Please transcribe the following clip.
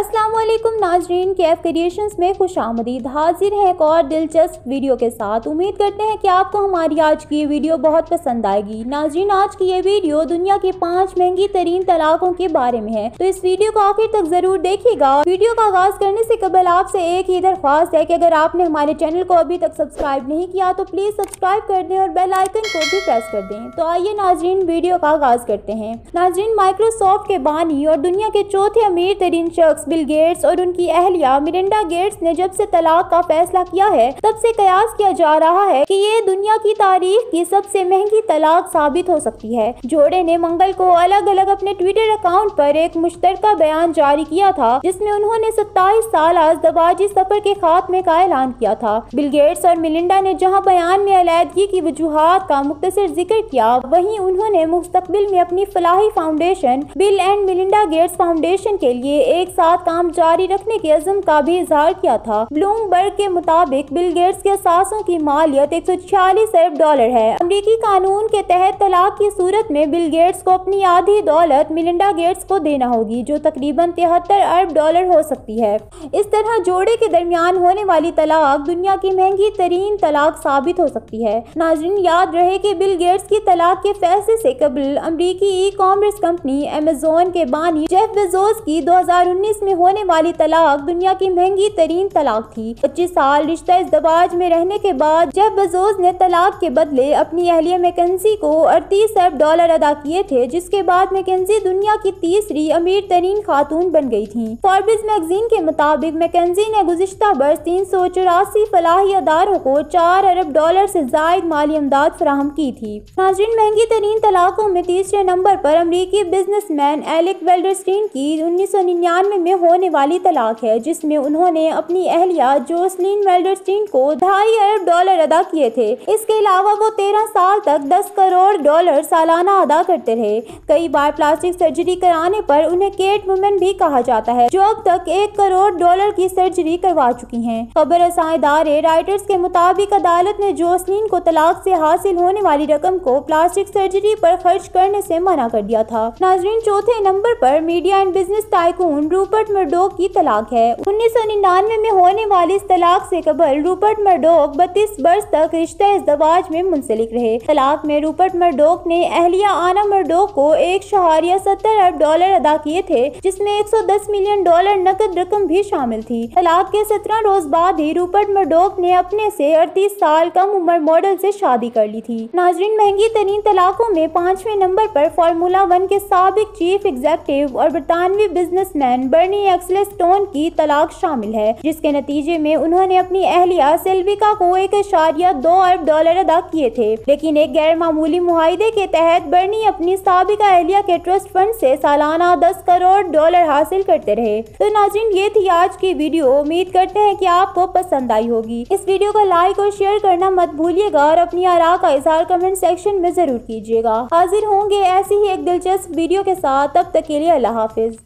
अस्सलाम वालेकुम नाजरीन, KF क्रिएशंस में खुशामदीद। हाजिर हैं एक और दिलचस्प वीडियो के साथ। उम्मीद करते हैं कि आपको हमारी आज की ये वीडियो बहुत पसंद आएगी। नाजरीन, आज की ये वीडियो दुनिया की 5 महंगी तरीन तलाकों के बारे में है, तो इस वीडियो को आखिर तक जरूर देखिएगा। वीडियो का आगाज करने से कबल आपसे एक ही दरख्वास्त है कि अगर आपने हमारे चैनल को अभी तक सब्सक्राइब नहीं किया तो प्लीज सब्सक्राइब कर दें और बेल आइकन को भी प्रेस कर दें। तो आइए नाजरीन, वीडियो का आगाज करते हैं। नाजरीन, माइक्रोसॉफ्ट के बानी और दुनिया के चौथे अमीर तरीन शख्स बिल गेट्स और उनकी अहलिया मिलिंडा गेट्स ने जब से तलाक का फैसला किया है, तब से कयास किया जा रहा है कि ये दुनिया की तारीख की सबसे महंगी तलाक साबित हो सकती है। जोड़े ने मंगल को अलग अलग अपने ट्विटर अकाउंट पर एक मुश्तरका बयान जारी किया था, जिसमें उन्होंने 27 साल दबाजी सफर के खात्मे का ऐलान किया था। बिल गेट्स और मिलिंडा ने जहां बयान में अलैदगी की वजूहात का मुख्तसर जिक्र किया, वहीं उन्होंने मुस्तकबिल में अपनी फलाही foundation Bill and Melinda Gates foundation के लिए एक साथ काम जारी रखने के अज़्म का भी इजहार किया था। ब्लूमबर्ग के मुताबिक बिल गेट्स के असासों की मालियत $146 अरब है। अमरीकी कानून के तहत तलाक की सूरत में बिल गेट्स को अपनी आधी दौलत मिलिंडा गेट्स को देना होगी, जो तकरीबन $73 अरब हो सकती है। इस तरह जोड़े के दरमियान होने वाली तलाक दुनिया की महंगी तरीन तलाक साबित हो सकती है। नाज़रीन, याद रहे कि बिल गेट्स की तलाक के फैसले से कबल अमरीकी ई-कॉमर्स कंपनी अमेज़न के बानी जेफ बेजोस की 2019 में होने वाली तलाक दुनिया की महंगी तरीन तलाक थी। 25 साल रिश्ता इज़्दवाज में रहने के बाद जेफ बेजोस ने तलाक के बदले अपनी अहलिया मैकेंजी को $38 अरब अदा किए थे, जिसके बाद मैकेंजी दुनिया की तीसरी अमीर तरीन खातून बन गई थी। फॉर्ब्स मैगजीन के मुताबिक मैकेंजी ने गुज़िश्ता बरस 384 फलाही अदारों को $4 अरब से जायद माली इमदाद फराहम की थी। नाज़रीन, महंगी तरीन तलाकों में तीसरे नंबर पर अमरीकी बिजनेसमैन एलेक वेल्डरस्टीन की 1999 में होने वाली तलाक है, जिसमें उन्होंने अपनी अहलिया जोसलिन वेल्डरस्टीन को $2.5 अरब अदा किए थे। इसके अलावा वो 13 साल तक $10 करोड़ सालाना अदा करते रहे। कई बार प्लास्टिक सर्जरी कराने पर उन्हें केट वुमेन भी कहा जाता है, जो अब तक $1 करोड़ की सर्जरी करवा चुकी हैं। खबर रसां इदारे राइटर्स के मुताबिक अदालत ने जोसलिन को तलाक से हासिल होने वाली रकम को प्लास्टिक सर्जरी पर खर्च करने से मना कर दिया था। नाजरीन, चौथे नंबर पर media and business tycoon Rupert Murdoch की तलाक है। 1999 में होने वाली इस तलाक से कबल रूपर्ट मर्डोक 32 बरस तक रिश्ता इज़्दवाज में मुंसलिक रहे। तलाक में रूपर्ट मर्डोक ने अहलिया आना मर्डोक को $1.70 अरब अदा किए थे, जिसमें $110 मिलियन नकद रकम भी शामिल थी। तलाक के 17 रोज बाद ही रूपर्ट मर्डोक ने अपने से 38 साल कम उम्र मॉडल से शादी कर ली थी। नाजरीन, महंगी तरीन तलाकों में 5वें नंबर पर फार्मूला 1 के साबिक चीफ एग्जीक्यूटिव और बरतानवी बिजनेसमैन बर्नी एक्सलेस्टोन की तलाक शामिल है, जिसके नतीजे में उन्होंने अपनी अहलिया सिल्विका को $1.2 अरब अदा किए थे। लेकिन एक गैर मामूली मुआहदे के तहत बर्नी अपनी साबिका अहलिया के ट्रस्ट फंड से सालाना $10 करोड़ हासिल करते रहे। तो नाज़रीन, ये थी आज की वीडियो। उम्मीद करते हैं कि आपको पसंद आई होगी। इस वीडियो को लाइक और शेयर करना मत भूलिएगा और अपनी आरा का इज़हार कमेंट सेक्शन में जरूर कीजिएगा। हाजिर होंगे ऐसी ही एक दिलचस्प वीडियो के साथ। तब तक के लिए अल्लाह हाफिज।